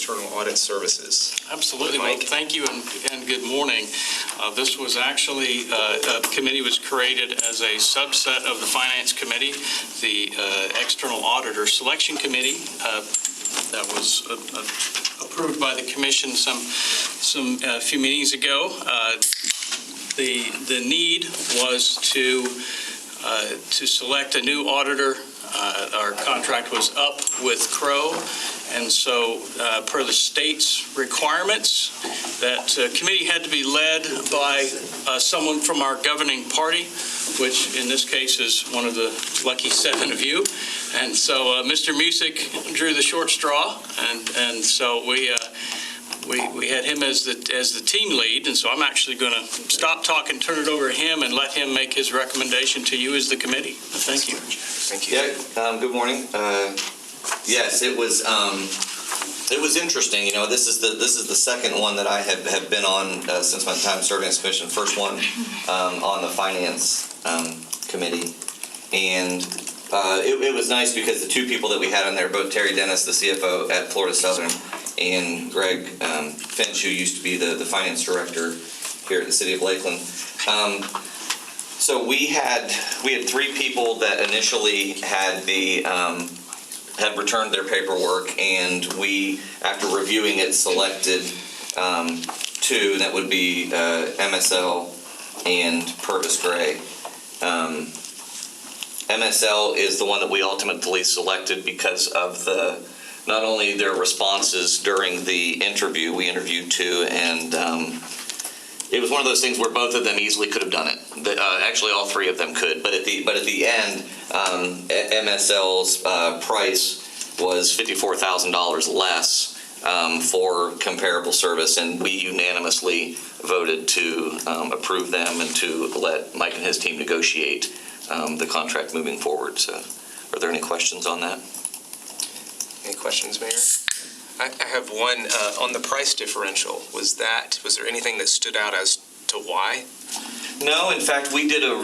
External Audit Services. Absolutely. Well, thank you and good morning. This was actually, a committee was created as a subset of the Finance Committee, the External Auditor Selection Committee that was approved by the Commission a few meetings ago. The need was to select a new auditor. Our contract was up with Crowe, and so per the state's requirements, that committee had to be led by someone from our governing party, which in this case is one of the lucky 7 of you. And so Mr. Music drew the short straw, and so we had him as the team lead, and so I'm actually going to stop talking, turn it over to him, and let him make his recommendation to you as the committee. Thank you. Thank you. Yeah. Good morning. Yes, it was interesting. You know, this is the second one that I have been on since my time serving as commission. First one on the finance committee, and it was nice because the 2 people that we had on there, both Terry Dennis, the CFO at Florida Southern, and Greg Finch, who used to be the finance director here at the City of Lakeland. So we had 3 people that initially had returned their paperwork, and we, after reviewing it, selected 2. That would be MSL and Purvis Gray. MSL is the one that we ultimately selected because of not only their responses during the interview. We interviewed 2, and it was one of those things where both of them easily could have done it. Actually, all 3 of them could, but at the end, MSL's price was $54,000 less for comparable service, and we unanimously voted to approve them and to let Mike and his team negotiate the contract moving forward. So, are there any questions on that? Any questions, Mayor? I have one on the price differential. Was there anything that stood out as to why? No, in fact, we did a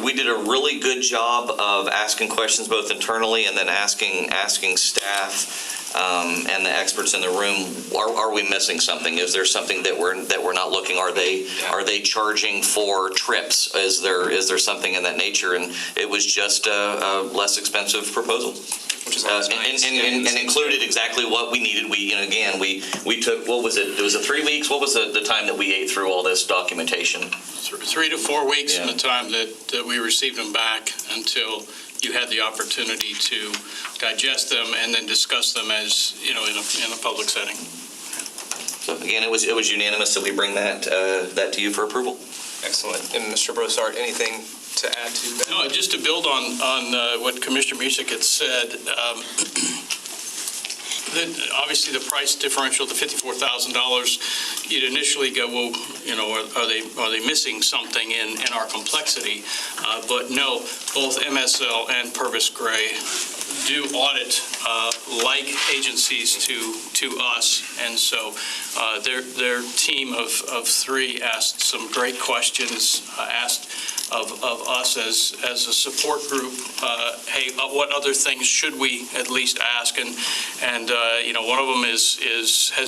really good job of asking questions both internally and then asking staff and the experts in the room. Are we missing something? Is there something that we're not looking? Are they charging for trips? Is there something in that nature? And it was just a less expensive proposal. Which is nice. And included exactly what we needed. We took, what was it? It was 3 weeks. What was the time that we ate through all this documentation? 3 to 4 weeks from the time that we received them back until you had the opportunity to digest them and then discuss them as, in a public setting. So again, it was unanimous that we bring that to you for approval. Excellent. And Mr. Brossart, anything to add to that? No, just to build on what Commissioner Music had said, obviously the price differential, the $54,000, you'd initially go, well, are they missing something in our complexity? But no, both MSL and Purvis Gray do audit like agencies to us, and so their team of 3 asked some great questions, asked of us as a support group, hey, what other things should we at least ask? And one of them has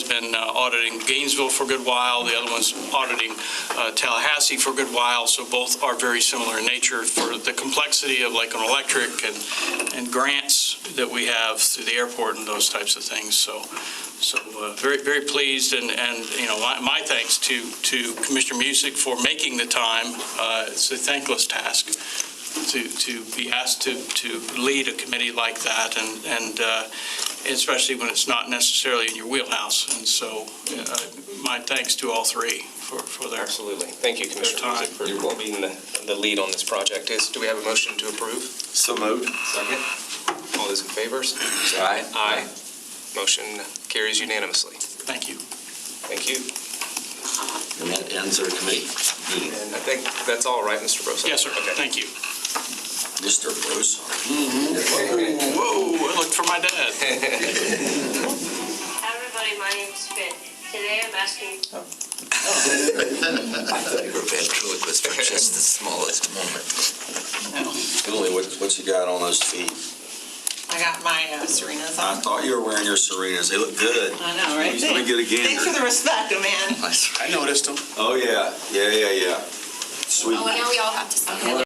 been auditing Gainesville for a good while. The other one's auditing Tallahassee for a good while. So both are very similar in nature for the complexity of Lakeland Electric and grants that we have through the airport and those types of things. So very, very pleased, and my thanks to Commissioner Music for making the time. It's a thankless task to be asked to lead a committee like that, and especially when it's not necessarily in your wheelhouse. And so my thanks to all 3 for their Absolutely. Thank you, Commissioner Music, for being the lead on this project. Do we have a motion to approve? So moved. Second. All those in favor? Say Aye. Aye. Motion carries unanimously. Thank you. Thank you. And that ends our committee meeting. And I think that's all, right, Mr. Brossart? Yes, sir. Okay. Thank you. Mr. Bruce. Whoa, I looked for my dad. Hi everybody, my name's Finn. Today I'm asking... I thought you were ventriloquist for just the smallest moment. Emily, what you got on those feet? I I got my Serenas I on. thought you were wearing your Serenas. They look good. I know, right? Let me get a gander. Thanks for the respect, man. I noticed them. Oh, yeah. Yeah. Sweet. Oh, now we all have to sign.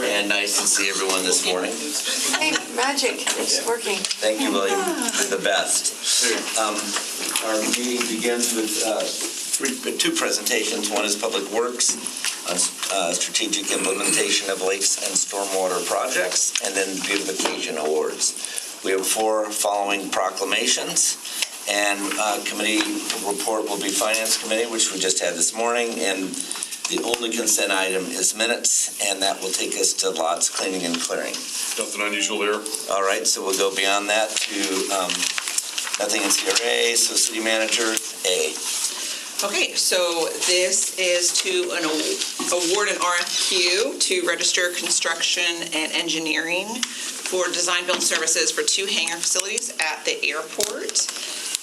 And nice to see everyone this morning. Hey, magic, it's working. Thank you, William. You're the best. Our meeting begins with two presentations. One is Public Works on strategic implementation of lakes and stormwater projects, and then beautification awards. We have 4 following proclamations, and committee report will be Finance Committee, which we just had this morning, and the only consent item is minutes, and that will take us to lots cleaning and clearing. Nothing unusual there. All right, so we'll go beyond that to nothing in CRA, so City Manager A. Okay, so this is to award an RFQ to register construction and engineering for design build services for 2 hangar facilities at the airport.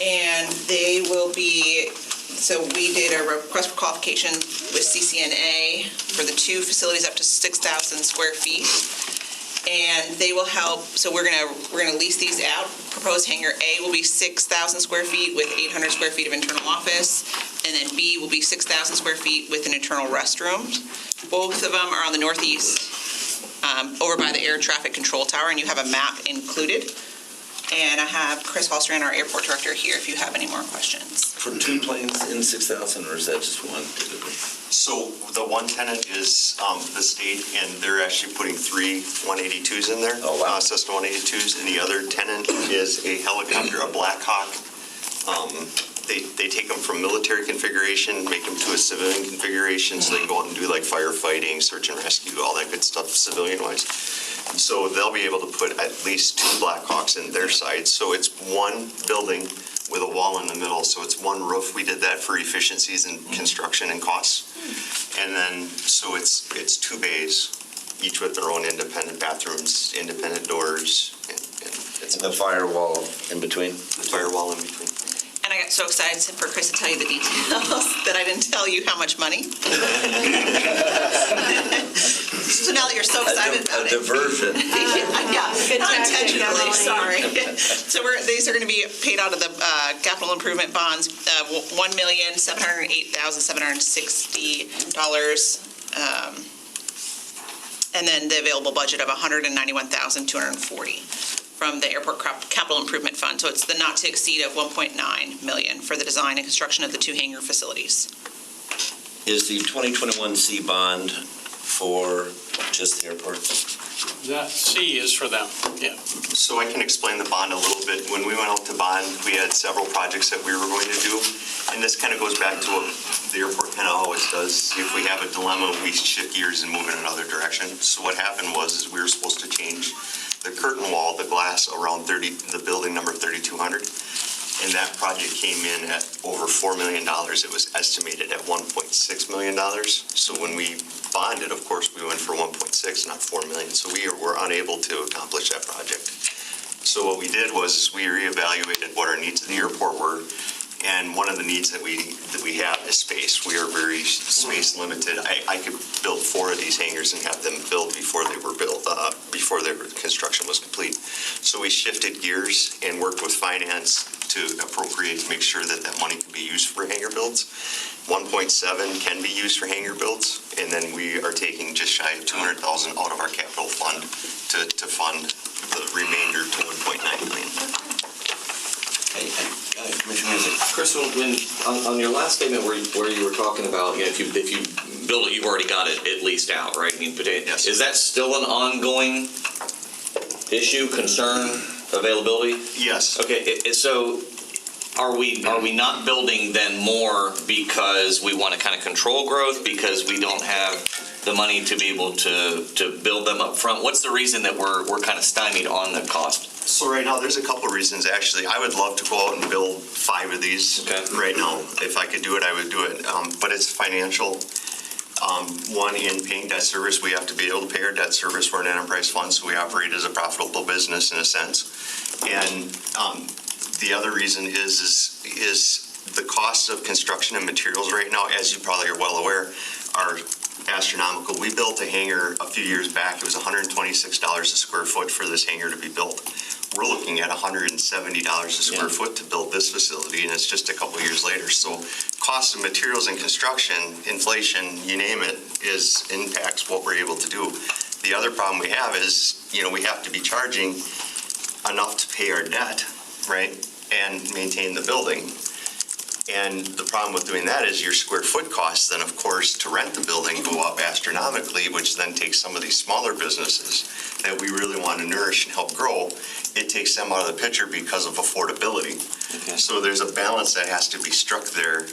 And they will be, so we did a request for qualification with CCNA for the 2 facilities up to 6,000 square feet. And they will help, so we're gonna lease these out. Proposed hangar A will be 6,000 square feet with 800 square feet of internal office. And then B will be 6,000 square feet with an internal restroom. Both of them are on the northeast, over by the air traffic control tower, and you have a map included. And I have Chris Hallstrand, our airport director, here if you have any more questions. For 2 planes in 6,000, or is that just one typically? So the one tenant is the state, and they're actually putting 3 182s in there. Oh, wow. Cessna 182s, and the other tenant is a helicopter, a Black Hawk. They take them from military configuration, make them to a civilian configuration, so they can go out and do like firefighting, search and rescue, all that good stuff civilian-wise. So they'll be able to put at least 2 Black Hawks in their side. So it's one building with a wall in the middle, so it's one roof. We did that for efficiencies and construction and costs. And then, so it's 2 bays, each with their own independent bathrooms, independent doors, and it's And the firewall in between? the firewall in between. And I got so excited for Chris to tell you the details that I didn't tell you how much money. So now that you're so excited about A it. diversion. Yeah, Good unintentionally, tactic, sorry. So these are going to be paid out of the capital improvement bonds, $1,708,760. And then the available budget of $191,240 from the Airport Capital Improvement Fund. So it's the not to exceed of $1.9 million for the design and construction of the 2 hangar facilities. Is the 2021 C bond for just the airport? That C is for them, yeah. So I can explain the bond a little bit. When we went out to bond, we had several projects that we were going to do. And this kind of goes back to what the airport kind of always does. If we have a dilemma, we shift gears and move in another direction. So what happened was we were supposed to change the curtain wall, the glass around the building number 3,200. And that project came in at over $4 million. It was estimated at $1.6 million. So when we bonded, of course, we went for 1.6, not 4 million. So we were unable to accomplish that project. So what we did was we reevaluated what our needs of the airport were. And one of the needs that we have is space. We are very space limited. I could build 4 of these hangars and have them built before they were built, before their construction was complete. So we shifted gears and worked with finance to appropriate to make sure that that money could be used for hangar builds. 1.7 can be used for hangar builds, and then we are taking just shy of 200,000 out of our capital fund to fund the remainder to 1.9 million. Commissioner Music. Chris, when on your last statement where you were talking about, you know, if you build it, you've already got it at least out, right? I mean, Yes. Is that still an ongoing issue, concern, availability? Yes. Okay, so are we not building then more because we want to kind of control growth, because we don't have the money to be able to build them up front? What's the reason that we're kind of stymied on the cost? So right now, there's a couple of reasons, actually. I would love to go out and build 5 of these right now. If I could do it, I would do it. But it's financial. One, in paying debt service, we have to be able to pay our debt service for an enterprise fund, so we operate as a profitable business in a sense. And the other reason is the cost of construction and materials right now, as you probably are well aware, are astronomical. We built a hangar a few years back. It was $126 a square foot for this hangar to be built. We're looking at $170 a square foot to build this facility, and it's just a couple years later. So cost of materials and construction, inflation, you name it, impacts what we're able to do. The other problem we have is, we have to be charging enough to pay our debt, right, and maintain the building. And the problem with doing that is your square foot costs then, of course, to rent the building go up astronomically, which then takes some of these smaller businesses that we really want to nourish and help grow. It takes them out of the picture because of affordability. Okay. So there's a balance that has to be struck there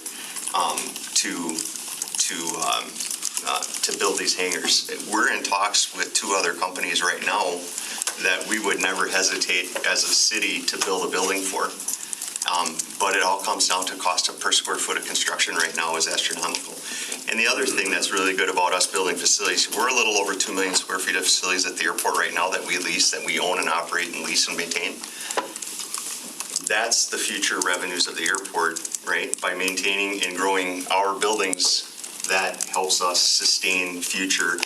to build these hangars. We're in talks with 2 other companies right now that we would never hesitate as a city to build a building for. But it all comes down to cost of per square foot of construction right now is astronomical. And the other thing that's really good about us building facilities, we're a little over 2 million square feet of facilities at the airport right now that we lease, that we own and operate and lease and maintain. That's the future revenues of the airport, right? By maintaining and growing our buildings, that helps us sustain future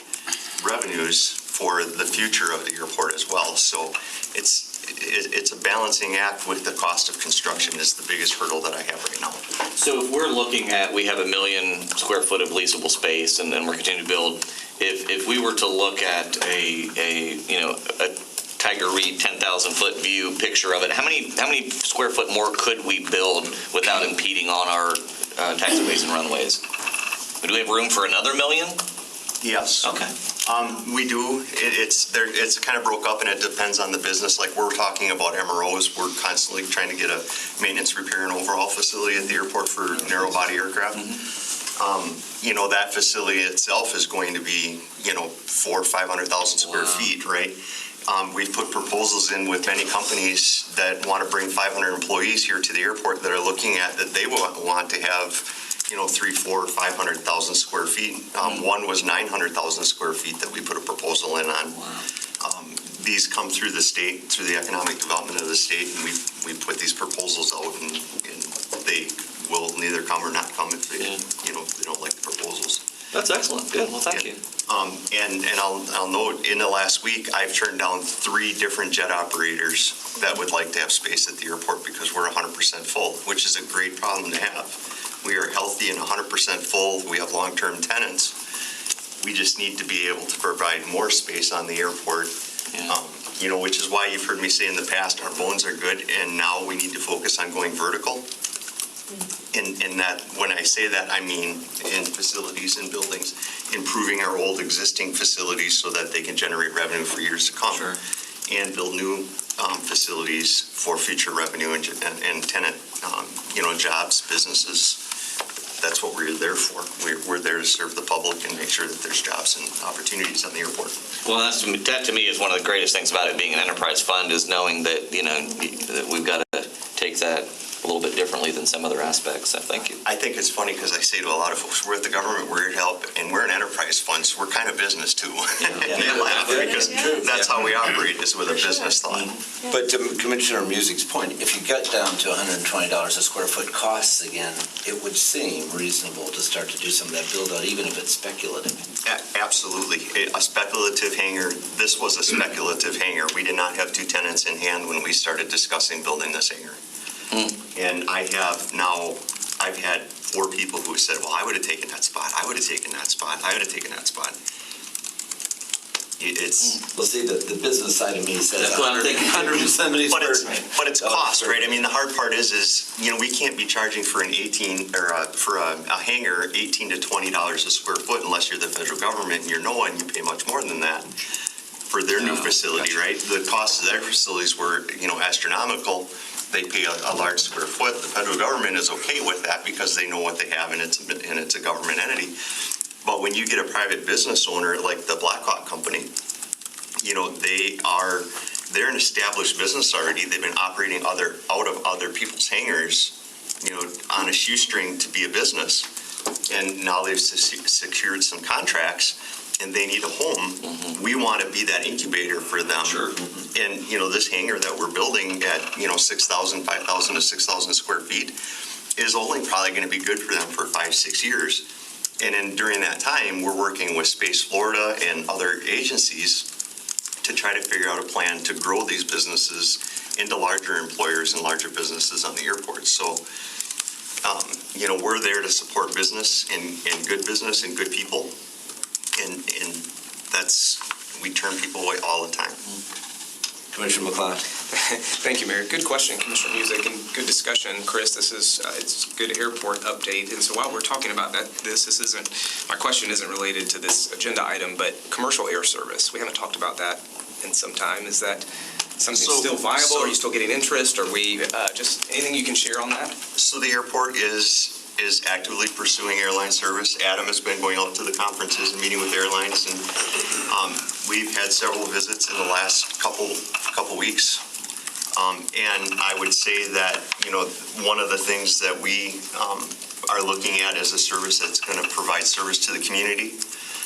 revenues for the future of the airport as well. So it's a balancing act with the cost of construction is the biggest hurdle that I have right now. So if we're looking at, we have 1 million square foot of leasable space, and then we're continuing to build. If we were to look at a Tiger Reed 10,000 foot view picture of it, how many square foot more could we build without impeding on our taxiways and runways? Do we have room for another 1 million? Yes. Okay. We do. It's kind of broke up, and it depends on the business. Like we're talking about MROs. We're constantly trying to get a maintenance, repair, and overhaul facility at the airport for narrow body aircraft. That facility itself is going to be, 400,000 or 500,000 square feet, right? We've put proposals in with many companies that want to bring 500 employees here to the airport that are looking at that they want to have 300,000, 400,000, 500,000 square feet. One was 900,000 square feet that we put a proposal in on. These come through the state, through the economic development of the state, and we put these proposals out, and they will neither come or not come if they, they don't like the proposals. That's excellent. Good. Well, thank you. And I'll note, in the last week, I've turned down 3 different jet operators that would like to have space at the airport because we're 100% full, which is a great problem to have. We are healthy and 100% full. We have long-term tenants. We just need to be able to provide more space on the airport, which is why you've heard me say in the past, our bones are good, and now we need to focus on going vertical. In that, when I say that, I mean in facilities and buildings, improving our old existing facilities so that they can generate revenue for years to come. Sure. And build new facilities for future revenue and tenant, jobs, businesses. That's what we're there for. We're there to serve the public and make sure that there's jobs and opportunities on the airport. Well, that to me is one of the greatest things about it being an enterprise fund is knowing that, that we've got to take that a little bit differently than some other aspects. So thank you. I think it's funny because I say to a lot of folks, we're at the government, we're here to help, and we're an enterprise fund, so we're kind of business too. And they laugh because that's how we operate, is with a business thought. But to Commissioner Music's point, if you get down to $120 a square foot costs again, it would seem reasonable to start to do some of that build out, even if it's speculative. Absolutely. A speculative hangar, this was a speculative hangar. We did not have 2 tenants in hand when we started discussing building this hangar. And I've had 4 people who said, well, I would have taken that spot. I would have taken that spot. I would have taken that spot. Well, see, the business side of me says That's what I'm thinking. 170 But it's cost, right? I mean, the hard part is we can't be charging for an for a hangar $18 to $20 a square foot unless you're the federal government and you're NOAA and you pay much more than that for their new facility, right? The cost of their facilities were, astronomical. They pay a large square foot. The federal government is okay with that because they know what they have and it's a government entity. But when you get a private business owner like the Blackhawk Company, they're an established business already. They've been operating out of other people's hangars, on a shoestring to be a business. And now they've secured some contracts and they need a home. Mm-hmm. We want to be that incubator for them. Sure. And, this hangar that we're building at, 5,000 to 6,000 square feet is only probably going to be good for them for 5-6 years. And then during that time, we're working with Space Florida and other agencies to try to figure out a plan to grow these businesses into larger employers and larger businesses on the airport. So, we're there to support business and good business and good people. And we turn people away all the time. Commissioner McLeod. Thank you, Mayor. Good question, Commissioner Music, and good discussion. Chris, this is, it's a good airport update. And so while we're talking about that, this isn't, my question isn't related to this agenda item, but commercial air service. We haven't talked about that in some time. Is that something still viable? Are you still getting interest? Are we, just anything you can share on that? So the airport is actively pursuing airline service. Adam has been going out to the conferences and meeting with airlines, and we've had several visits in the last couple weeks. And I would say that, you know, one of the things that we are looking at as a service that's going to provide service to the community.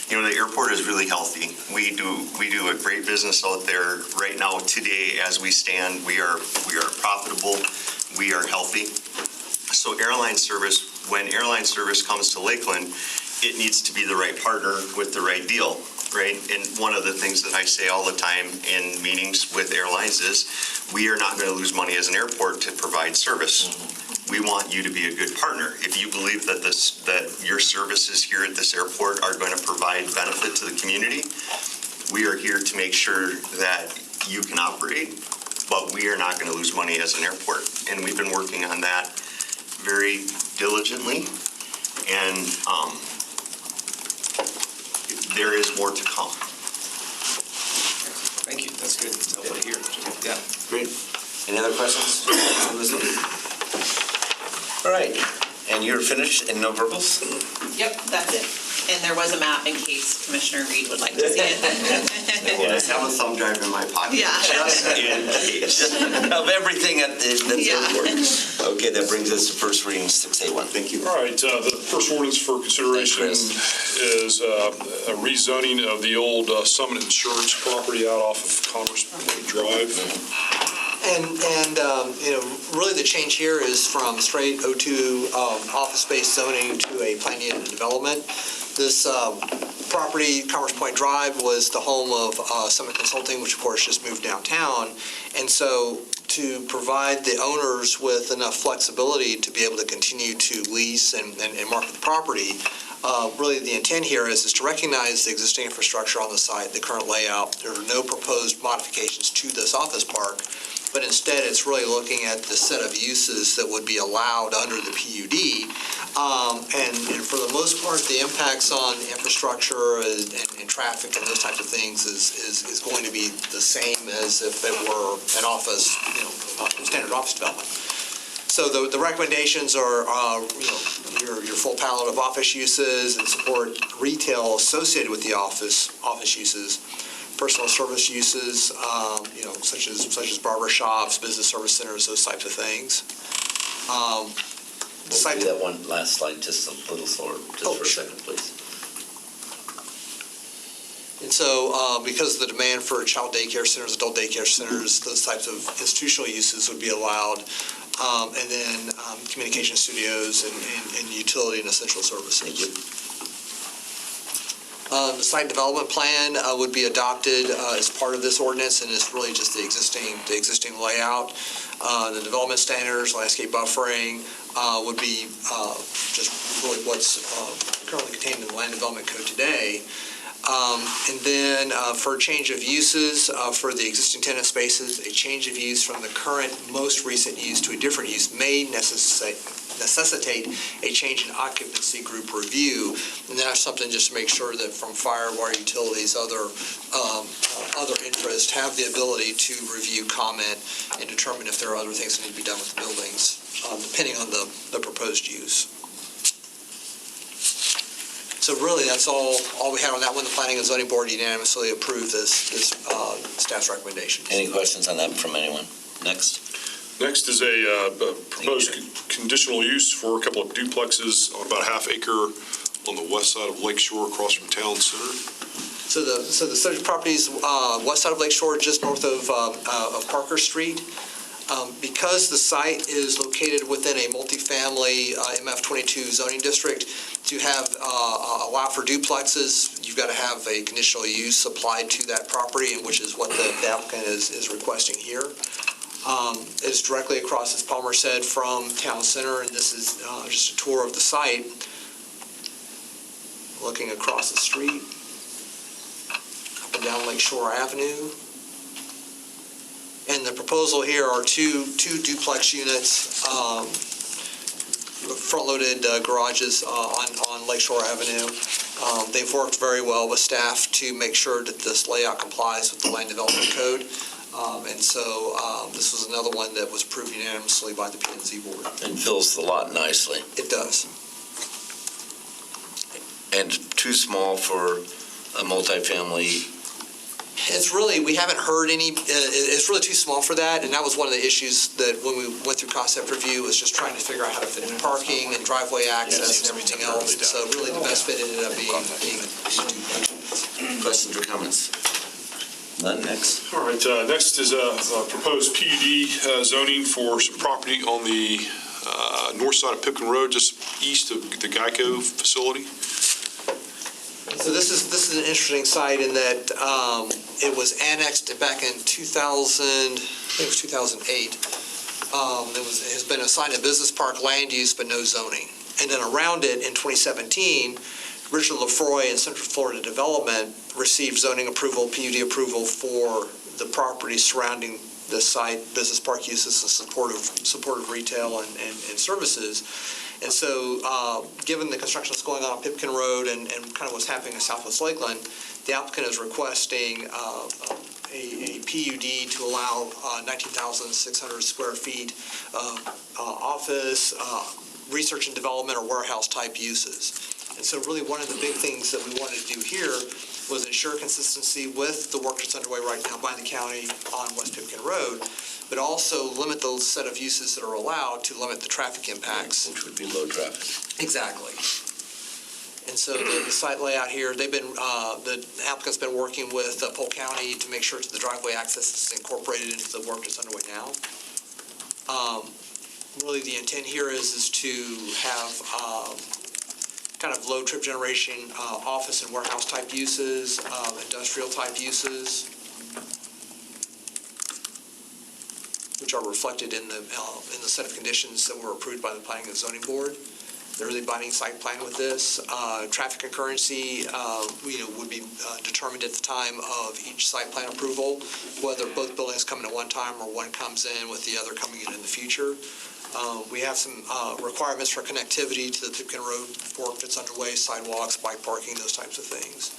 You know, the airport is really healthy. We do a great business out there right now. Today, as we stand, we are profitable. We are healthy. So airline service, when airline service comes to Lakeland, it needs to be the right partner with the right deal, right? And one of the things that I say all the time in meetings with airlines is, we are not going to lose money as an airport to provide service. We want you to be a good partner. If you believe that that your services here at this airport are going to provide benefit to the community, we are here to make sure that you can operate, but we are not going to lose money as an airport. And we've been working on that very diligently, and there is more to come. Thank you. That's good. It's helpful to hear. Yeah. Great. Any other questions? All right, and you're finished and no verbals? Yep, that's it. And there was a map in case Commissioner Reed would like to see it. I have a thumb drive in my pocket. Yeah. Just in case. Of everything at the airport. Okay, that brings us to first reading 6A1. Thank you. All right, the first ordinance for consideration is a rezoning of the old Summit Insurance property out off of Commerce Point Drive. And you know, really the change here is from straight O2 office space zoning to a plan unit development. This property, Commerce Point Drive, was the home of Summit Consulting, which of course just moved downtown. And so to provide the owners with enough flexibility to be able to continue to lease and market the property, really the intent here is to recognize the existing infrastructure on the site, the current layout. There are no proposed modifications to this office park, but instead it's really looking at the set of uses that would be allowed under the PUD. And for the most part, the impacts on infrastructure and traffic and those types of things is going to be the same as if it were an office, you know, standard office development. So the recommendations are, you know, your full palette of office uses and support retail associated with the office uses, personal service uses, you know, such as barber shops, business service centers, those types of things. We'll do that one last slide just a little slower, just for a second, please. And so because of the demand for child daycare centers, adult daycare centers, those types of institutional uses would be allowed. And then communication studios and utility and essential services. Thank you. The site development plan would be adopted as part of this ordinance, and it's really just the existing layout. The development standards, landscape buffering would be just really what's currently contained in the Land Development Code today. And then for a change of uses for the existing tenant spaces, a change of use from the current most recent use to a different use may necessitate a change in occupancy group review. And that's something just to make sure that from fire, water, utilities, other interests have the ability to review, comment, and determine if there are other things that need to be done with the buildings, depending on the proposed use. So really, that's all we had on that one. The Planning and Zoning Board unanimously approved this staff's recommendation. Any questions on that from anyone? Next. Next is a proposed conditional use for a couple of duplexes on about a half acre on the west side of Lakeshore across from Town Center. So the subject property is west side of Lakeshore, just north of Parker Street. Because the site is located within a multifamily MF22 zoning district, to have allow for duplexes, you've got to have a conditional use applied to that property, which is what the applicant is requesting here. It's directly across, as Palmer said, from Town Center, and this is just a tour of the site. Looking across the street, up and down Lakeshore Avenue. And the proposal here are two duplex units, front-loaded garages on Lakeshore Avenue. They've worked very well with staff to make sure that this layout complies with the Land Development Code. And so this was another one that was approved unanimously by the P&Z Board. And fills the lot nicely. It does. And too small for a multifamily. It's really, we haven't heard any, it's really too small for that, and that was one of the issues that when we went through concept review, was just trying to figure out how to fit in parking and driveway access and everything else. And so really the best fit ended up being Questions or comments? None, next. All right, next is a proposed PUD zoning for some property on the north side of Pipkin Road, just east of the Geico facility. So this is an interesting site in that it was annexed back in 2000, I think it was 2008. Has been assigned a business park land use, but no zoning. And then around it in 2017, Richard Lefroy and Central Florida Development received zoning approval, PUD approval for the property surrounding the site, business park uses and supportive retail and services. And so, given the construction that's going on Pipkin Road and kind of what's happening in Southwest Lakeland, the applicant is requesting a PUD to allow 19,600 square feet of office, research and development, or warehouse-type uses. And so really one of the big things that we wanted to do here was ensure consistency with the work that's underway right now by the county on West Pipkin Road, but also limit the set of uses that are allowed to limit the traffic impacts. Which would be low traffic. Exactly. And so the site layout here, the applicant's been working with Polk County to make sure that the driveway access is incorporated into the work that's underway now. Really the intent here is to have kind of low trip generation office and warehouse type uses, industrial type uses, which are reflected in the set of conditions that were approved by the Planning and Zoning Board. They're really binding site plan with this. Traffic concurrency, would be determined at the time of each site plan approval, whether both buildings come in at one time or one comes in with the other coming in the future. We have some requirements for connectivity to the Pipkin Road work that's underway, sidewalks, bike parking, those types of things.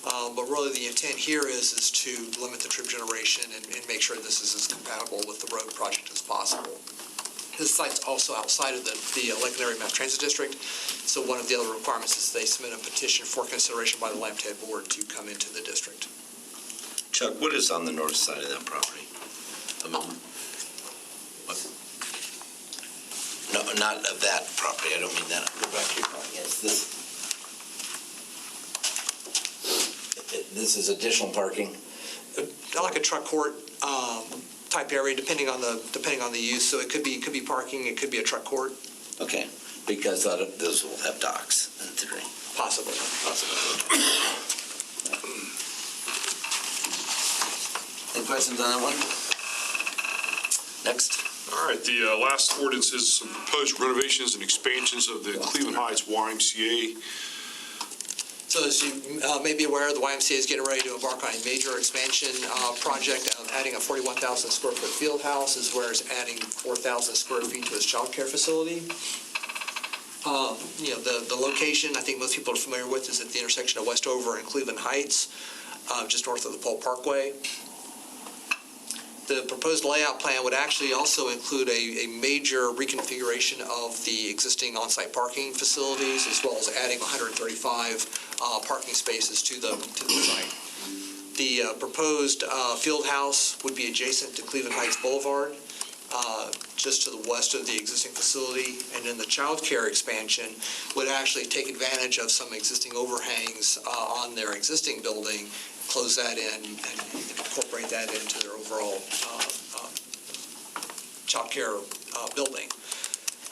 But really the intent here is to limit the trip generation and make sure this is as compatible with the road project as possible. This site's also outside of the Lakeland Area Mass Transit District, so one of the other requirements is they submit a petition for consideration by the LAMTAD Board to come into the district. Chuck, what is on the north side of that property? What? No, not of that property, I don't mean that. Go back to your property. Yes, this is additional parking. Like a truck court type area, depending on the use. So it could be parking, it could be a truck court. Okay, because those will have docks in theory. Possibly. Any questions on that one? Next. All right, the last ordinance is some proposed renovations and expansions of the Cleveland Heights YMCA. So as you may be aware, the YMCA is getting ready to embark on a major expansion project, adding a 41,000 square foot field house, as well as adding 4,000 square feet to its child care facility. The location, I think most people are familiar with, is at the intersection of Westover and Cleveland Heights, just north of the Polk Parkway. The proposed layout plan would actually also include a major reconfiguration of the existing on-site parking facilities, as well as adding 135 parking spaces to the site. The proposed field house would be adjacent to Cleveland Heights Boulevard, just to the west of the existing facility, and then the child care expansion would actually take advantage of some existing overhangs on their existing building, close that in, and incorporate that into their overall child care building.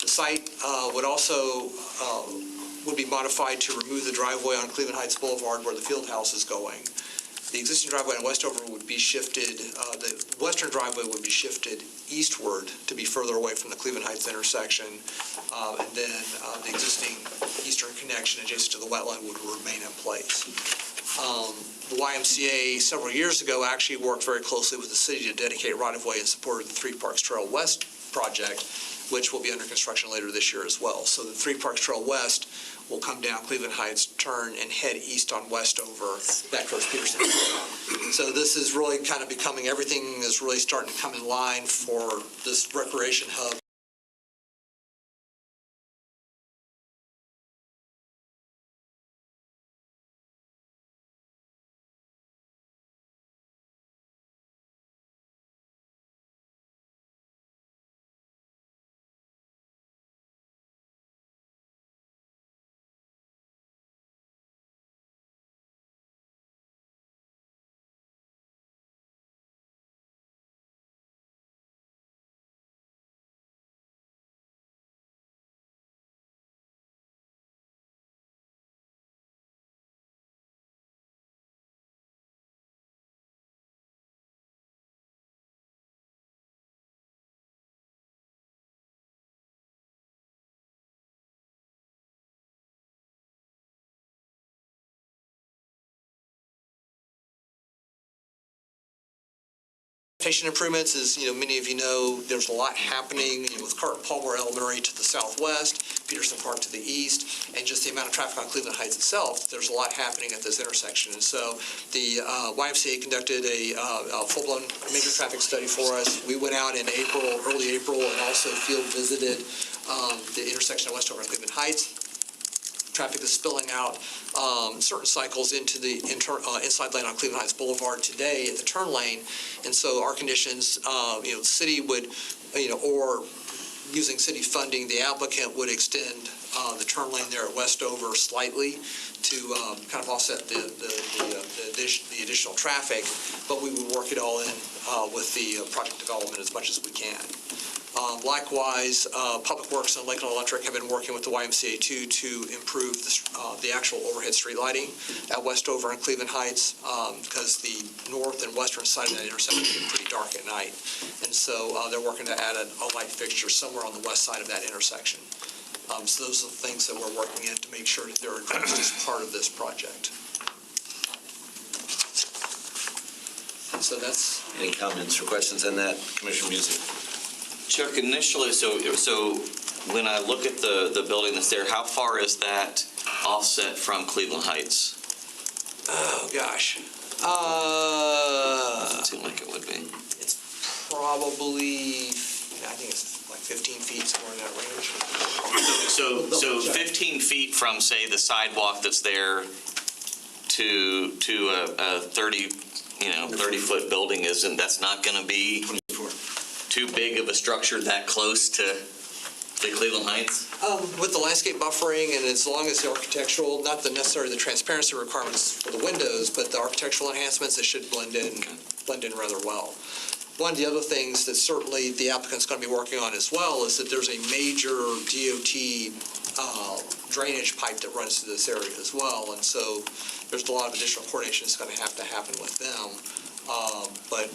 The site would also would be modified to remove the driveway on Cleveland Heights Boulevard where the field house is going. The existing driveway on Westover would be shifted, the western driveway would be shifted eastward to be further away from the Cleveland Heights intersection, and then the existing eastern connection adjacent to the wetland would remain in place. The YMCA several years ago actually worked very closely with the city to dedicate right-of-way in support of the Three Parks Trail West project, which will be under construction later this year as well. So the Three Parks Trail West will come down Cleveland Heights, turn, and head east on Westover back towards Peterson. So this is really kind of becoming, everything is really starting to come in line for this recreation hub. Improvements, as many of you know, there's a lot happening with Carton Palmer Elementary to the southwest, Peterson Park to the east, and just the amount of traffic on Cleveland Heights itself. There's a lot happening at this intersection, and so the YMCA conducted a full-blown major traffic study for us. We went out in early April, and also field visited the intersection of Westover and Cleveland Heights. Traffic is spilling out certain cycles into the inside lane on Cleveland Heights Boulevard today at the turn lane. And so our conditions, the city would, or using city funding, the applicant would extend the turn lane there at Westover slightly to kind of offset the additional traffic, but we would work it all in with the project development as much as we can. Likewise, Public Works and Lakeland Electric have been working with the YMCA too to improve the actual overhead street lighting at Westover and Cleveland Heights because the north and western side of that intersection is pretty dark at night. And so they're working to add a light fixture somewhere on the west side of that intersection. So those are the things that we're working in to make sure that they're addressed as part of this project. So that's... Any comments or questions on that, Commissioner Music? Chuck, initially, so when I look at the building that's there, how far is that offset from Cleveland Heights? Oh, gosh. Doesn't seem like it would be. It's probably, I think it's like 15 feet, somewhere in that range. So 15 feet from, say, the sidewalk that's there to a 30-foot building that's not going to be too big of a structure that close to Cleveland Heights? With the landscape buffering, and as long as the architectural, not necessarily the transparency requirements for the windows, but the architectural enhancements, it should blend in rather well. One of the other things that certainly the applicant's going to be working on as well is that there's a major DOT drainage pipe that runs through this area as well, and so there's a lot of additional coordination that's going to happen with them. But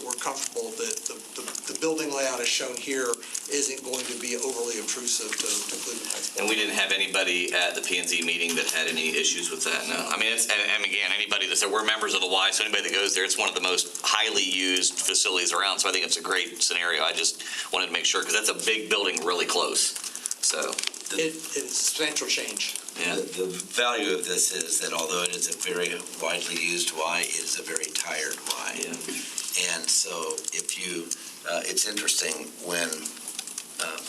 we're comfortable that the building layout as shown here isn't going to be overly intrusive to Cleveland Heights. And we didn't have anybody at the P&Z meeting that had any issues with that, no. I mean, and again, anybody that's there, we're members of the Y, so anybody that goes there, it's one of the most highly used facilities around, so I think it's a great scenario. I just wanted to make sure, because that's a big building really close, so. It's a substantial change. Yeah. The value of this is that although it is a very widely used Y, it is a very tired Y. Yeah. And so it's interesting when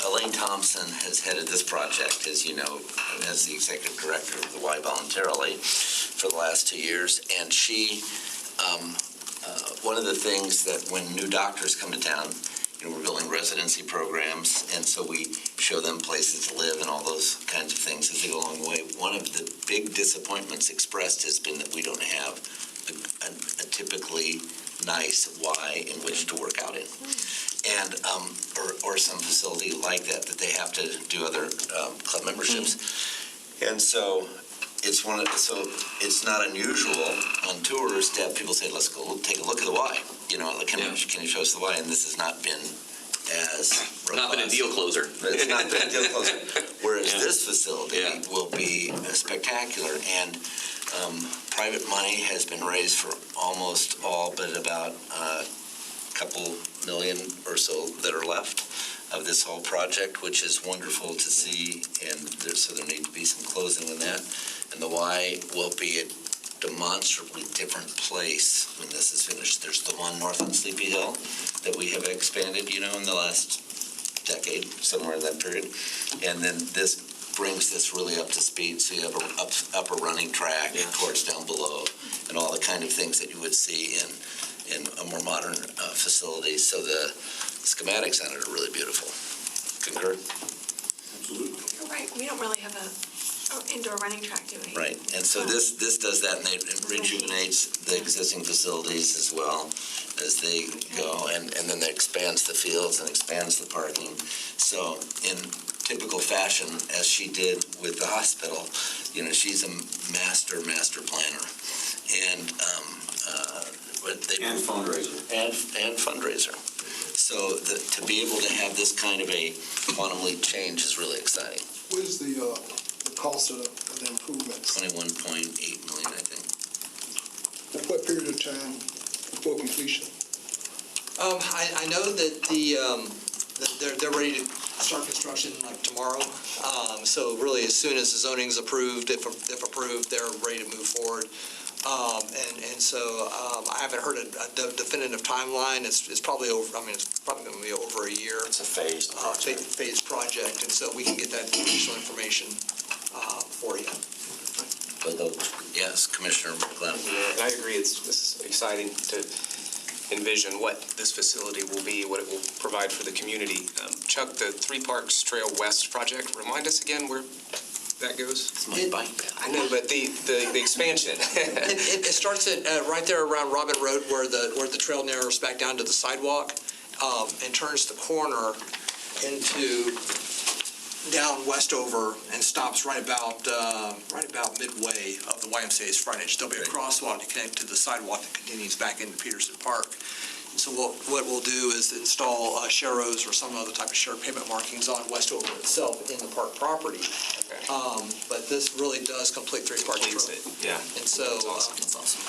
Elaine Thompson has headed this project, as you know, as the executive director of the Y voluntarily for the last 2 years, and she, one of the things that when new doctors come to town, we're building residency programs, and so we show them places to live and all those kinds of things as they go along the way. One of the big disappointments expressed has been that we don't have a typically nice Y in which to work out in, and or some facility like that they have to do other club memberships, and so it's not unusual on tours to have people say, let's go take a look at the Y. Can you show us the Y? And this has not been as robust. Not been a deal closer. It's not been a deal closer. Whereas this facility will be spectacular. And Private money has been raised for almost all but about a couple million or so that are left of this whole project, which is wonderful to see, and so there need to be some closing in that. And the Y will be a demonstrably different place when this is finished. There's the one north on Sleepy Hill that we have expanded, in the last decade, somewhere in that period. And then this brings this really up to speed, so you have a upper running track towards down below, and all the kind of things that you would see in a more modern facility. So the schematics on it are really beautiful. Concur? You're right, we don't really have an indoor running track, do we? Right, and so this does that, and it rejuvenates the existing facilities as well as they go, and then it expands the fields and expands the parking. So in typical fashion, as she did with the hospital, she's a master planner. And fundraiser. And fundraiser. So to be able to have this kind of a quantum leap change is really exciting. What is the cost of the improvements? 21.8 million, I think. And what period of time before completion? I know that that they're ready to start construction like tomorrow. So really, as soon as the zoning's approved, if approved, they're ready to move forward. So I haven't heard a definitive timeline. It's probably over. It's probably going to be over a year. It's a phased project. Phased project, and so we can get that additional information for you. Yes, Commissioner Glenn. Yeah, and I agree, this is exciting to envision what this facility will be, what it will provide for the community. Chuck, the Three Parks Trail West project, remind us again where that goes? It's my bike path. I know, but the expansion. It starts at right there around Robin Road where the trail narrows back down to the sidewalk, and turns the corner into down Westover and stops right about midway of the YMCA's frontage. There'll be a crosswalk to connect to the sidewalk that continues back into Peterson Park. So what we'll do is install sharrows or some other type of shared pavement markings on Westover itself in the park property. Okay. But this really does complete Three Parks Trail. Yeah. And so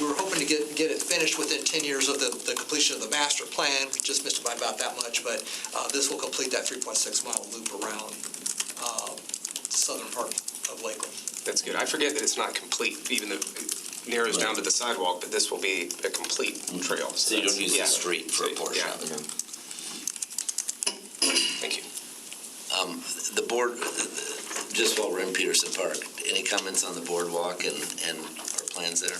we were hoping to get it finished within 10 years of the completion of the master plan. We just missed it by about that much, but this will complete that 3.6 mile loop around the southern part of Lakeland. That's good. I forget that it's not complete, even though it narrows down to the sidewalk, but this will be a complete trail. So you don't use the street for a portion Yeah. of it. Thank you. The board, just while we're in Peterson Park, any comments on the boardwalk and our plans there?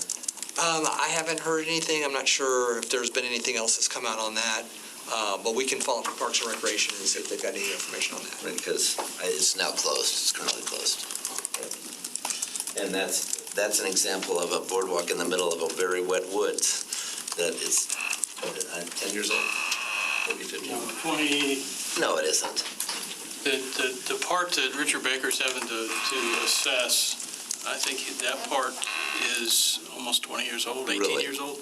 I haven't heard anything. I'm not sure if there's been anything else that's come out on that. But we can follow up with Parks and Recreation and see if they've got any information on that. Right, because it's now closed, it's currently closed. And that's an example of a boardwalk in the middle of a very wet woods that is 10 years old, maybe 15. 20, No, it isn't. the part that Richard Baker's having to assess, I think that part is almost 20 years old, 18 Really? years old.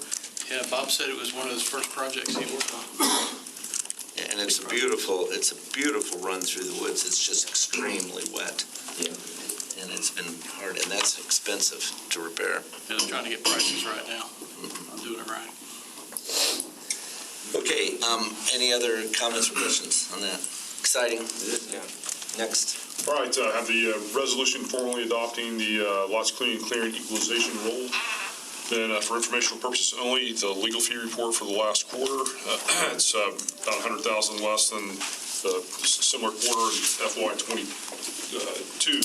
Yeah, Bob said it was one of his first projects he worked on. And it's a beautiful run through the woods. It's just extremely wet. Yeah. And it's been hard, and that's expensive to repair. They're trying to get prices right now. I'm doing it right. Okay, any other comments or questions on that? Exciting. Yeah. Next. All right, I have the resolution formally adopting the lots clearing and clearing equalization rule. Then for informational purposes only, the legal fee report for the last quarter, it's about $100,000 less than the similar quarter in FY '22.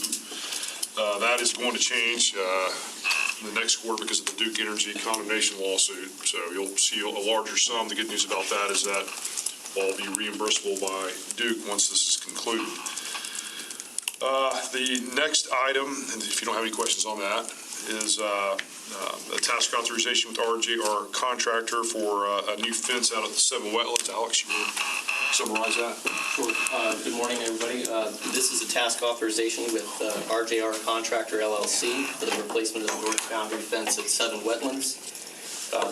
That is going to change in the next quarter because of the Duke Energy condemnation lawsuit. So you'll see a larger sum. The good news about that is that will be reimbursable by Duke once this is concluded. The next item, and if you don't have any questions on that, is a task authorization with RJR contractor for a new fence out at the 7 wetlands. Alex, you want to summarize that? Sure. Good morning, everybody. This is a task authorization with RJR Contractor LLC for the replacement of the north boundary fence at 7 wetlands.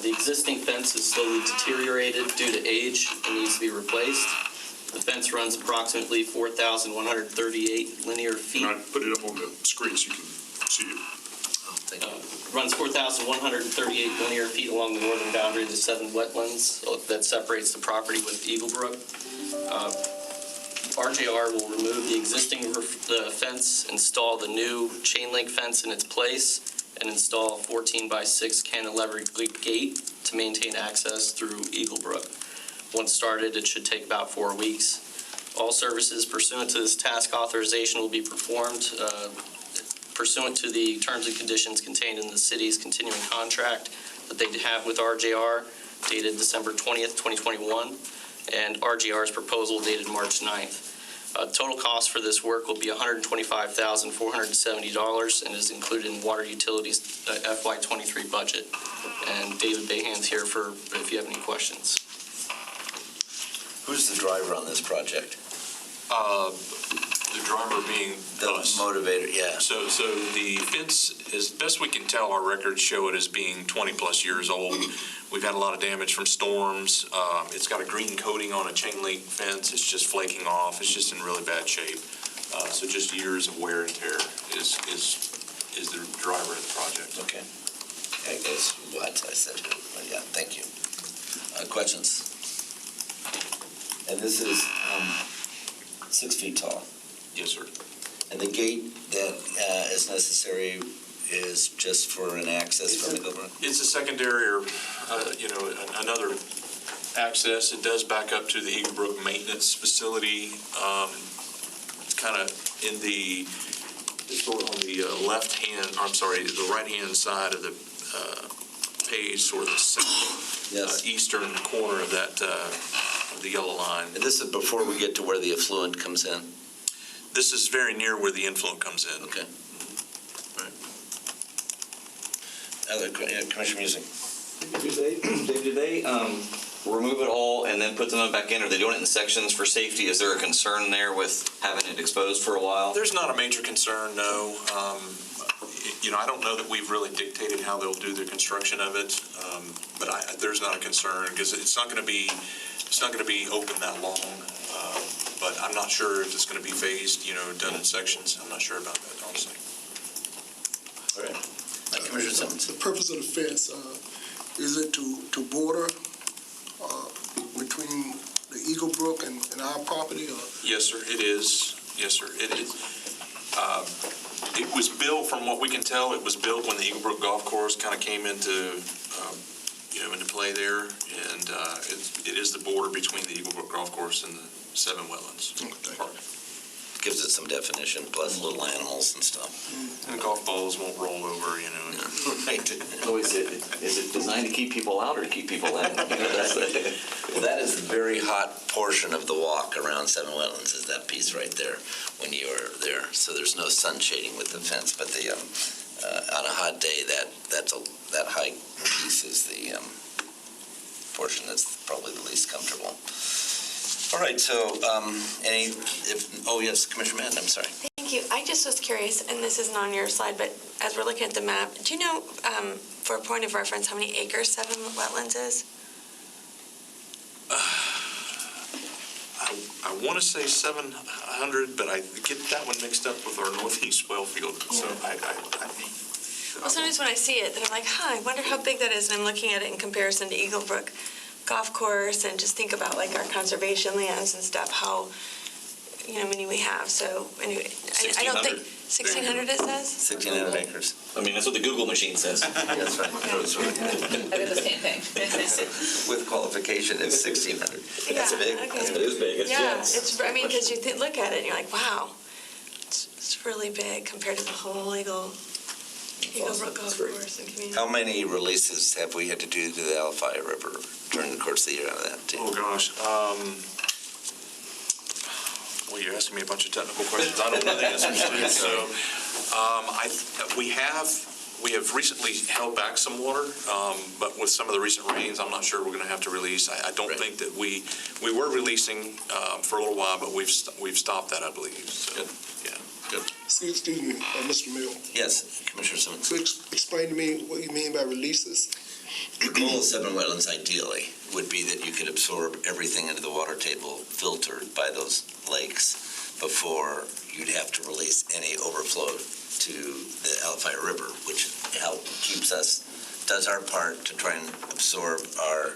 The existing fence is slowly deteriorated due to age and needs to be replaced. The fence runs approximately 4,138 linear feet. Can I put it up on the screen so you can see it? Oh, thank you. runs 4,138 linear feet along the northern boundary of the 7 wetlands that separates the property with Eagle Brook. RJR will remove the existing fence, install the new chain link fence in its place, and install a 14-by-6 cantilever gate to maintain access through Eagle Brook. Once started, it should take about 4 weeks. All services pursuant to this task authorization will be performed pursuant to the terms and conditions contained in the city's continuing contract that they have with RJR dated December 20th, 2021, and RJR's proposal dated March 9th. Total cost for this work will be $125,470 and is included in Water Utilities FY23 budget. And David Bayhan's here for if you have any questions. Who's the driver on this project? The driver being The us. motivator, yeah. So the fence, as best we can tell, our records show it as being 20-plus years old. We've had a lot of damage from storms. It's got a green coating on a chain link fence. It's just flaking off. It's just in really bad shape. So just years of wear and tear is the driver of the project. Okay. I guess what I said. Well, yeah, thank you. Questions? And this is 6 feet tall. Yes, sir. And the gate that is necessary is just for an access from Eagle Brook? It's a secondary or, another access. It does back up to the Eagle Brook Maintenance Facility. It's kind of it's sort of on the the right-hand side of the page, sort of the south, eastern corner of that, of the yellow line. And this is before we get to where the affluent comes in? This is very near where the influent comes in. Okay. Other, Commissioner Music. Do they remove it all and then put them back in? Are they doing it in sections for safety? Is there a concern there with having it exposed for a while? There's not a major concern, no. I don't know that we've really dictated how they'll do the construction of it, but there's not a concern because it's not going to be open that long. But I'm not sure if it's going to be phased, done in sections. I'm not sure about that, honestly. All right. Commissioner Simmons. The purpose of the fence, is it to border between the Eagle Brook and our property? Or? Yes, sir, it is. Yes, sir, it is. It was built, from what we can tell, it was built when the Eagle Brook Golf Course kind of came into play there, and it is the border between the Eagle Brook Golf Course and the 7 wetlands. Okay. Gives it some definition, plus little animals and stuff. And golf balls won't roll over, Right. So is it designed to keep people out or to keep people in? Well, that is the very hot portion of the walk around 7 Wetlands, is that piece right there when you are there. So there's no sun shading with the fence, but the on a hot day, that high piece is the portion that's probably the least comfortable. All right, so yes, Commissioner Madden, I'm sorry. Thank you. I just was curious, and this isn't on your slide, but as we're looking at the map, do you know, for a point of reference, how many acres 7 Wetlands is? I want to say 700, but I get that one mixed up with our northeast well field. So Well, sometimes when I see it, then I'm like, I wonder how big that is, and I'm looking at it in comparison to Eagle Brook Golf Course, and just think about like our conservation lands and stuff, how, many we have. So anyway, I don't think 1,600 it says? 1,600 acres. I mean, that's what the Google machine says. That's right. I did the same thing. With qualification, it's 1,600. That's big. Okay. It is big. Because you look at it and you're like, wow, it's really big compared to the whole Eagle Brook Golf Course and community. How many releases have we had to do to the Alafaya River during the course of the year out of that, too? Oh, gosh. Well, you're asking me a bunch of technical questions. I don't know the answers to it. So, we have recently held back some water, but with some of the recent rains, I'm not sure we're going to have to release. I don't think that we were releasing for a little while, but we've stopped that, I believe. So, yeah. Good. Excuse me, Mr. Mill. Yes, Commissioner Simmons. So explain to me what you mean by releases. The goal of 7 Wetlands ideally would be that you could absorb everything into the water table filtered by those lakes before you'd have to release any overflow to the Alafaya River, which helped does our part to try and absorb our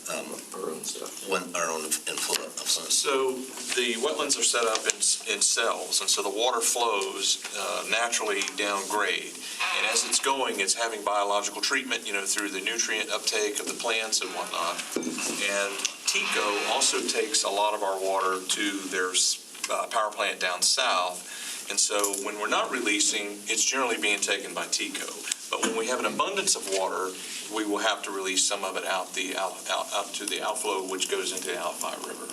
Our own stuff. our own influence. So the wetlands are set up in cells, and so the water flows naturally down grade. And as it's going, it's having biological treatment, through the nutrient uptake of the plants and whatnot. And TECO also takes a lot of our water to their power plant down south. And so when we're not releasing, it's generally being taken by TECO. But when we have an abundance of water, we will have to release some of it out to the outflow, which goes into the Alphi River.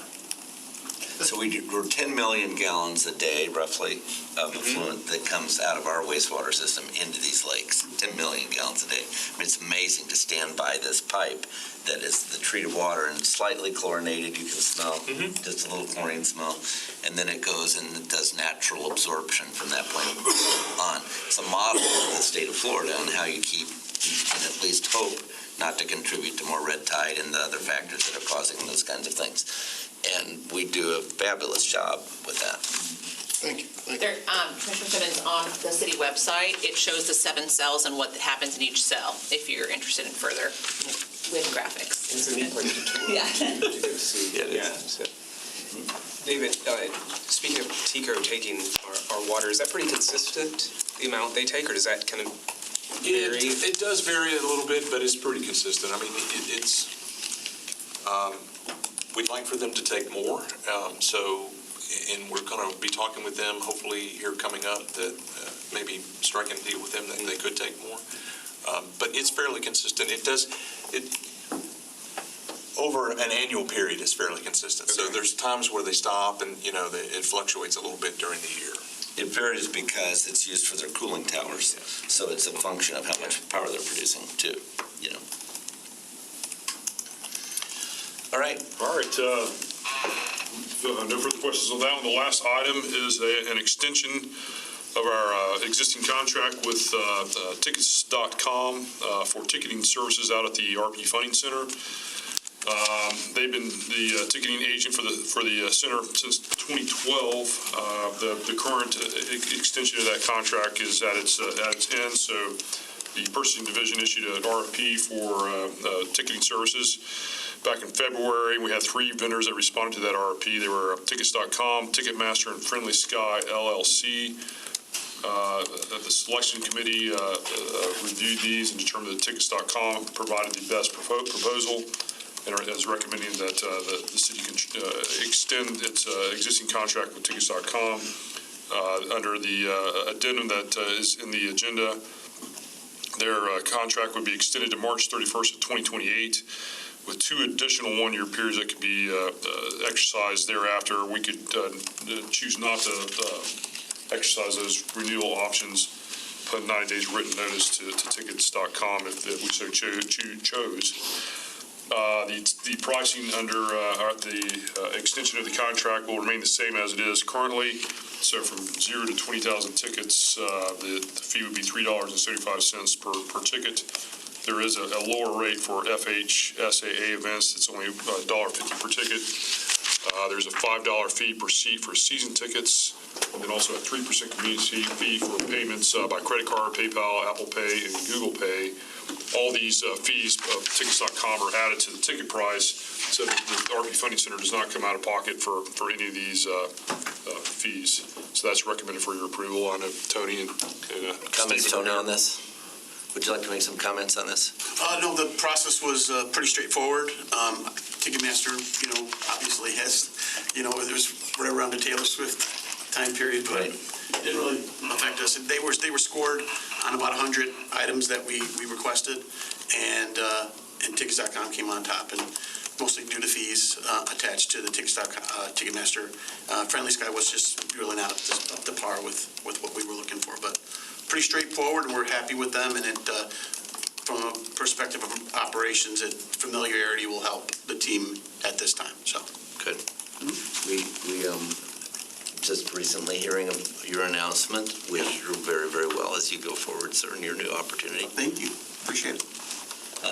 So we're 10 million gallons a day, roughly, of effluent that comes out of our wastewater system into these lakes. 10 million gallons a day. I mean, it's amazing to stand by this pipe that is the treated water and slightly chlorinated. You can smell just a little chlorine smell. And then it goes and it does natural absorption from that point on. It's a model of the state of Florida and how you can at least hope not to contribute to more red tide and the other factors that are causing those kinds of things. And we do a fabulous job with that. Thank you. There, Commissioner Simmons, on the city website, it shows the 7 cells and what happens in each cell, if you're interested in further with graphics. It's a neat place to Yeah. David, speaking of TECO taking our water, is that pretty consistent, the amount they take, or does that kind of vary? It does vary a little bit, but it's pretty consistent. I mean, we'd like for them to take more, and we're going to be talking with them, hopefully here coming up, that maybe striking a deal with them that they could take more. But it's fairly consistent. Over an annual period is fairly consistent. So there's times where they stop and, it fluctuates a little bit during the year. It varies because it's used for their cooling towers, so it's a function of how much power they're producing too, All right. All right, no further questions on that one. The last item is an extension of our existing contract with Tickets.com for ticketing services out at the RP Funding Center. They've been the ticketing agent for the center since 2012. The current extension of that contract is at its end, so the purchasing division issued an RFP for ticketing services. Back in February, we had 3 vendors that responded to that RFP. They were Tickets.com, Ticketmaster, and Friendly Sky LLC. The selection committee reviewed these and determined that Tickets.com provided the best proposal and is recommending that the city can extend its existing contract with Tickets.com. Under the addendum that is in the agenda, their contract would be extended to March 31st of 2028. With 2 additional 1-year periods that could be exercised thereafter. We could choose not to exercise those renewal options, put 90 days written notice to Tickets.com if we so chose. The pricing under the extension of the contract will remain the same as it is currently. So from 0 to 20,000 tickets, the fee would be $3.75 per ticket. There is a lower rate for FHSAA events. It's only $1.50 per ticket. There's a $5 fee per seat for season tickets, and then also a 3% community fee for payments by credit card, PayPal, Apple Pay, and Google Pay. All these fees of Tickets.com are added to the ticket price, so that the RP Funding Center does not come out of pocket for any of these fees. So that's recommended for your approval. I know Tony and Comments, Tony, on this? Would you like to make some comments on this? No, the process was pretty straightforward. Ticketmaster, obviously has, it was right around the Taylor Swift time period, but it didn't really affect us. They were scored on about 100 items that we requested, and Tickets.com came on top, and mostly due to fees attached to the Ticketmaster. Friendly Sky was just really not up to par with what we were looking for, but pretty straightforward, and we're happy with them. And from a perspective of operations, familiarity will help the team at this time. So good. We just recently hearing of your announcement. Wish you very, very well as you go forward, sir, in your new opportunity. Thank you. Appreciate it.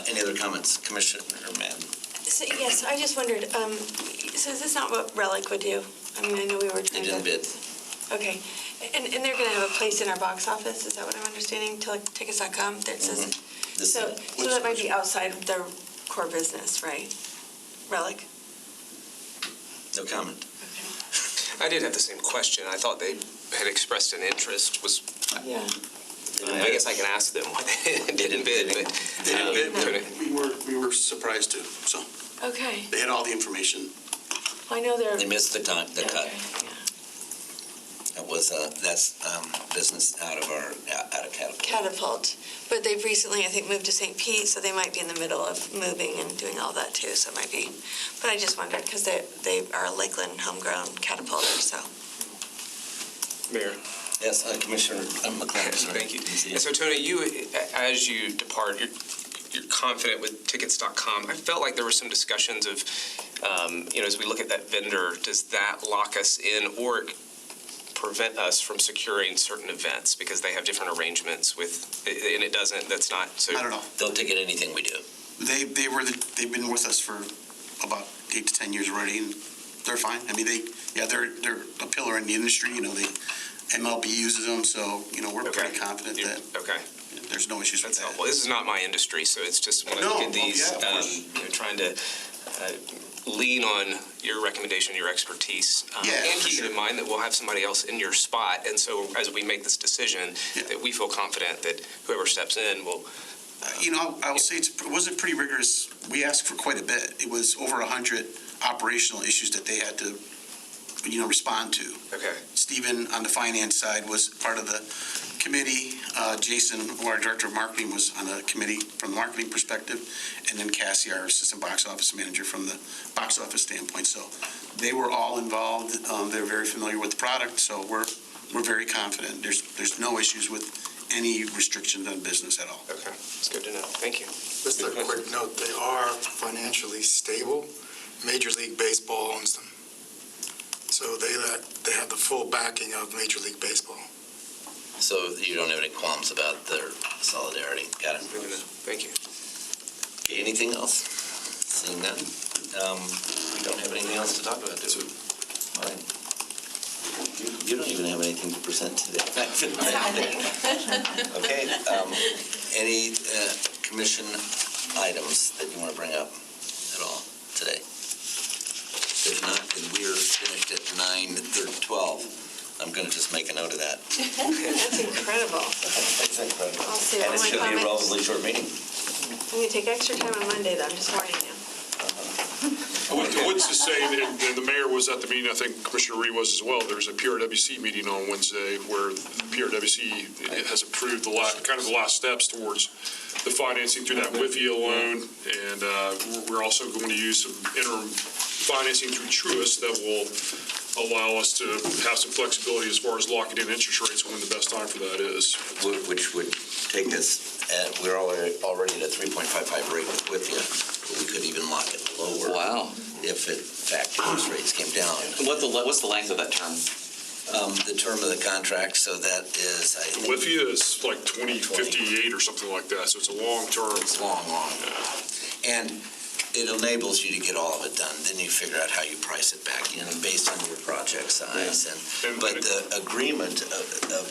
Any other comments, Commissioner Madden? So, yes, I just wondered, so is this not what Relic would do? I mean, I know we were trying to... They didn't bid. Okay, and they're gonna have a place in our box office, is that what I'm understanding, to like tickets.com, that says, so that might be outside of their core business, right? Relic? No comment. I did have the same question. I thought they had expressed an interest, Yeah. I guess I can ask them why they didn't bid, but. They didn't bid, but we were surprised too, so Okay, they had all the information. I know they're. They missed the cut. Okay, yeah. That was, that's business out of Catapult. Catapult, but they've recently, I think, moved to St. Pete, so they might be in the middle of moving and doing all that too, so it might be, but I just wondered, because they are a Lakeland homegrown Catapulter, so. Mayor. Yes, Commissioner McLean. Thank you. And so Tony, you, as you depart, you're confident with tickets.com. I felt like there were some discussions of, as we look at that vendor, does that lock us in or prevent us from securing certain events because they have different arrangements with, and it doesn't, that's not, so. I don't know. They'll ticket anything we do. They've been with us for about 8 to 10 years already, and they're fine. I mean, they're a pillar in the industry, MLB uses them, so, we're pretty confident that Okay. there's no issues with That's that. helpful. This is not my industry, so it's just when I look at these, of course. trying to lean on your recommendation, your expertise. Yeah, And for keeping in mind that we'll have somebody else in your spot. And so as we make this decision, that we feel confident that whoever steps in will. I will say it wasn't pretty rigorous. We asked for quite a bit. It was over 100 operational issues that they had to, respond to. Okay. Stephen, on the finance side, was part of the committee. Jason, our director of marketing, was on the committee from the marketing perspective. And then Cassie, our assistant box office manager, from the box office standpoint. So they were all involved. They're very familiar with the product. So we're very confident. There's no issues with any restrictions on business at all. Okay, it's good to know. Thank you. Just a quick note, they are financially stable. Major League Baseball owns them. So they have the full backing of Major League Baseball. So you don't have any qualms about their solidarity. Got it. Good to know. Thank you. Okay, anything else? Seeing none. We don't have anything else to talk about, do we? Fine. You don't even have anything to present today. Okay, any commission items that you want to bring up at all today? If not, then we're finished at 9:12. I'm going to just make a note of that. That's incredible. It's incredible. I'll see And all it my should be a comments. relatively short meeting. I'm gonna take extra time on Monday, though, I'm just warning you. I would just say, and the mayor was at the meeting, I think Commissioner Reed was as well, there's a PRWC meeting on Wednesday where the PRWC has approved the last steps towards the financing through that WIFIA loan, and we're also going to use some interim financing through Truist that will allow us to have some flexibility as far as locking in interest rates when the best time for that is. Which would take us, we're already at a 3.55 rate with you, but we could even lock it lower. Wow. If in fact interest rates came down. What's the length of that term? The term of the contract, so that is, I think. WIFIA is like 2058 or something like that, so it's a long term. It's long. And it enables you to get all of it done. Then you figure out how you price it back in based on your project size. But the agreement of the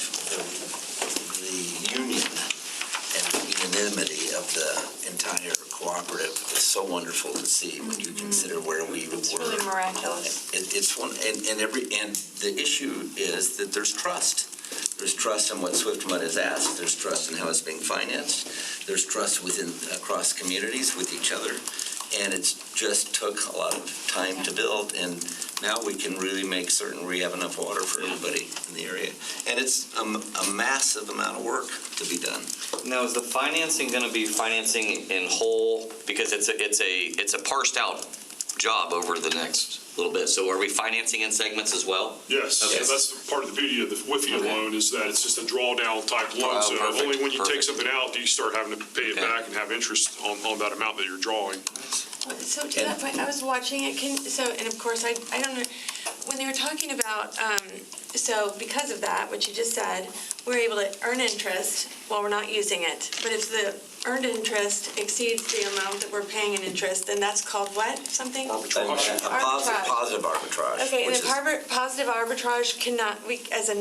union and the unanimity of the entire cooperative is so wonderful to see when you consider where we were. It's really miraculous. It's one, and the issue is that there's trust. There's trust in what Swift-Mud has asked. There's trust in how it's being financed. There's trust across communities with each other. And it just took a lot of time to build, and now we can really make certain we have enough water for everybody in the area. And it's a massive amount of work to be done. Now, is the financing going to be financing in whole? Because it's a parsed out job over the next little bit. So are we financing in segments as well? Yes, Okay. that's part of the beauty of the WIFIA loan is that it's just a drawdown type loan. So perfect, only when you take perfect. something out do you start having to pay it back and have interest on that amount that you're drawing. So to that point, I was watching it, and of course, I don't know, when they were talking about, so because of that, what you just said, we're able to earn interest while we're not using it. But if the earned interest exceeds the amount that we're paying in interest, then that's called what? Something? A positive arbitrage. Okay, and which the is- positive arbitrage cannot, we, as a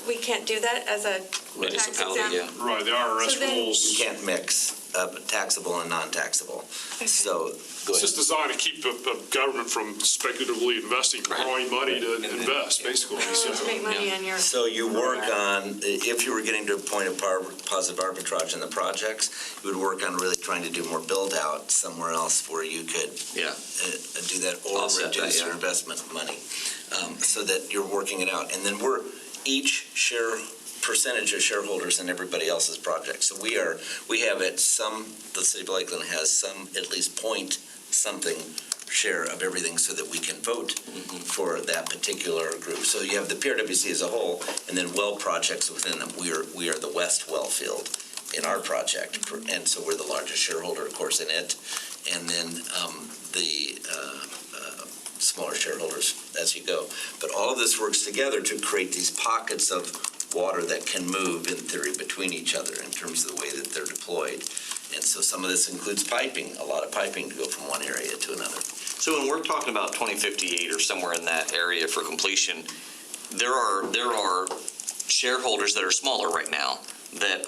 we can't do that as a tax Municipality, exempt? yeah. Right, the IRS So then- rules. You can't mix taxable and non-taxable. So, go It's ahead. just designed to keep a government from speculatively investing, borrowing money to invest, basically. To make money on your. So you work on, if you were getting to a point of positive arbitrage in the projects, you would work on really trying to do more build-out somewhere else where you could Yeah. do that or Offset that, reduce yeah. your investment money, so that you're working it out. And then each percentage of shareholders in everybody else's project. So we have the city of Lakeland has some, at least point something share of everything so that we can vote for that particular group. So you have the PRWC as a whole, and then well projects within them. We are the West well field in our project, and so we're the largest shareholder, of course, in it. And then the smaller shareholders as you go. But all of this works together to create these pockets of water that can move, in theory, between each other in terms of the way that they're deployed. And so some of this includes piping, a lot of piping to go from one area to another. So when we're talking about 2058 or somewhere in that area for completion, there are shareholders that are smaller right now that,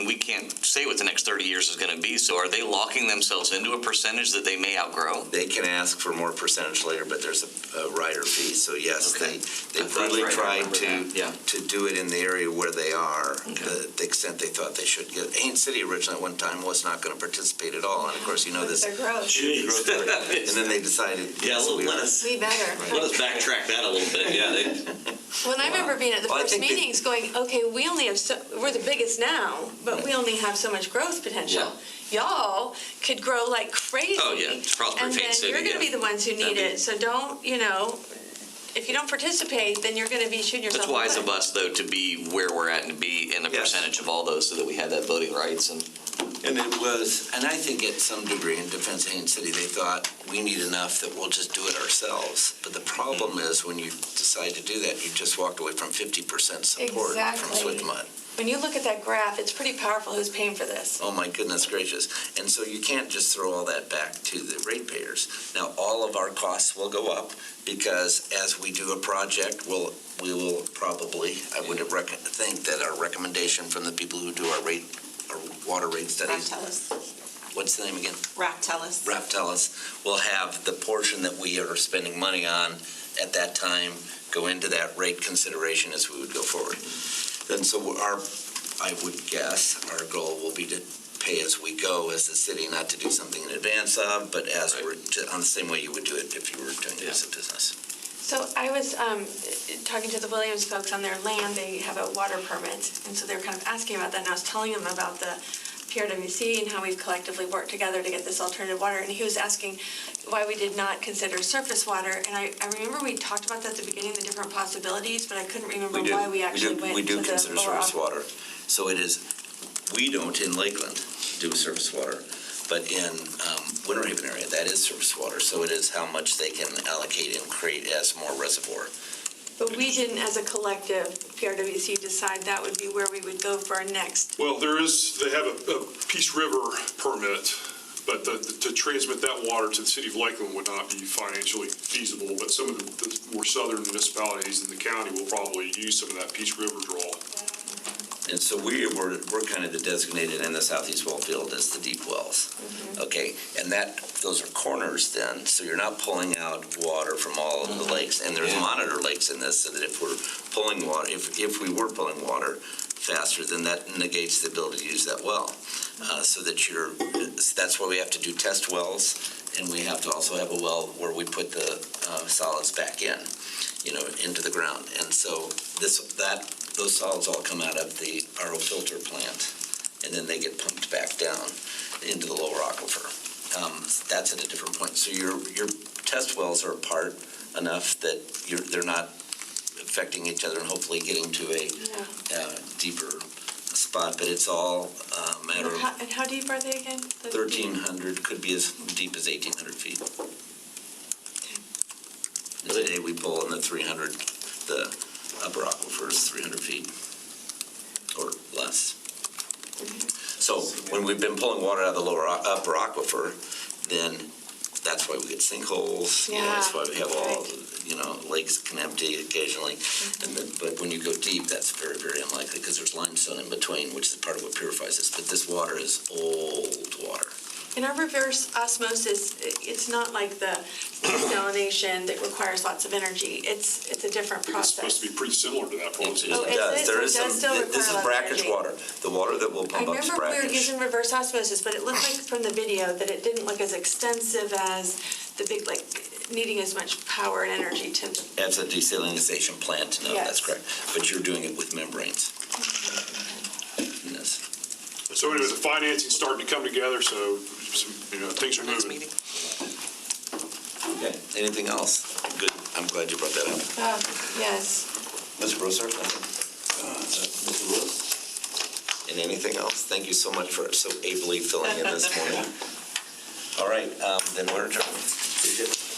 we can't say what the next 30 years is going to be. So are they locking themselves into a percentage that they may outgrow? They can ask for more percentage later, but there's a rider fee. So yes, Okay. they've really Right, I tried remember to that. Yeah. to do it in the area where they are, Okay. the extent they thought they should get. Haines City originally at one time was not going to participate at all, and of course, you know this. They're gross. huge growth rate. And then they decided, Yeah, yes, we let are. us We better. backtrack that a little bit. Yeah. When I remember being at the Well, I first think that- meetings going, okay, we only have, we're the biggest now, but we only have so much growth potential. Y'all could grow like crazy. Oh, yeah, it's Prosperity And then City, you're gonna yeah. be the ones who need That'd be- it, so don't, if you don't participate, then you're gonna be shooting yourself That's in the wise foot. of us, though, to be where we're at and to be in the Yes. percentage of all those so that we have that voting rights. And it was, and I think at some degree in defense of Haines City, they thought we need enough that we'll just do it ourselves. But the problem is when you decide to do that, you just walked away from 50% support from Exactly. Swiftmud. When you look at that graph, it's pretty powerful who's paying for this. Oh, my goodness gracious. And so you can't just throw all that back to the ratepayers. Now, all of our costs will go up because as we do a project, we will probably, I would think that our recommendation from the people who do our water rate studies. What's the name again? Raftellus will have the portion that we are spending money on at that time go into that rate consideration as we would go forward. And so I would guess, our goal will be to pay as we go as the city, not to do something in advance of, but as we're, on the same way you would do it if you were doing it as a business. So I was talking to the Williams folks on their land, they have a water permit, and so they were kind of asking about that, and I was telling them about the PRWC and how we've collectively worked together to get this alternative water, and he was asking why we did not consider surface water, and I remember we talked about that at the beginning, the different possibilities, but I couldn't remember why we actually went We to do the consider lower surface water. So it is, we don't in Lakeland do surface water, but in Winter Haven area, that is surface water. So it is how much they can allocate and create as more reservoir. But we didn't, as a collective, PRWC, decide that would be where we would go for our next. Well, they have a Peace River permit, but to transmit that water to the city of Lakeland would not be financially feasible. But some of the more southern municipalities in the county will probably use some of that Peace River draw. And so we're kind of the designated in the southeast well field as the deep wells. Okay, and those are corners then, so you're not pulling out water from all of the lakes. And there's monitor lakes in this, so that if we're pulling water, if we were pulling water faster, then that negates the ability to use that well. So that that's why we have to do test wells, and we have to also have a well where we put the solids back in, into the ground. And so those solids all come out of the RO filter plant, and then they get pumped back down into the lower aquifer. That's at a different point. So your test wells are apart enough that they're not affecting each other and hopefully getting to a deeper spot, but it's all a matter of And how deep are they again? 1,300, could be as deep as 1,800 feet. Today we pull in the 300, the upper aquifer is 300 feet or less. So when we've been pulling water out of the upper aquifer, then that's why we get sinkholes. You know, that's why we have all, you know, lakes can empty occasionally. And then, but when you go deep, that's very, very unlikely because there's limestone in between, which is part of what purifies this. But this water is old water. In our reverse osmosis, it's not like the desalination that requires lots of energy. It's a different It's supposed process. to be pretty similar to that process. It Oh, is does. it? There So is it does some, still this require is a lot of brackish energy. water. The water that will I pump up is remember we were brackish. using reverse osmosis, but it looked like from the video that it didn't look as extensive as the big, like, needing as much power and energy to. As a desalinization plant, no, that's Yes. correct. But you're doing it with membranes. Yes. So anyway, the financing's starting to come together, so, you know, things are Next moving. meeting. Okay, anything else? Good, I'm glad you brought that up. Yes. Mr. Brosser? Mr. Lewis? And anything else? Thank you so much for so ably filling in this morning. All right, then we're adjourned.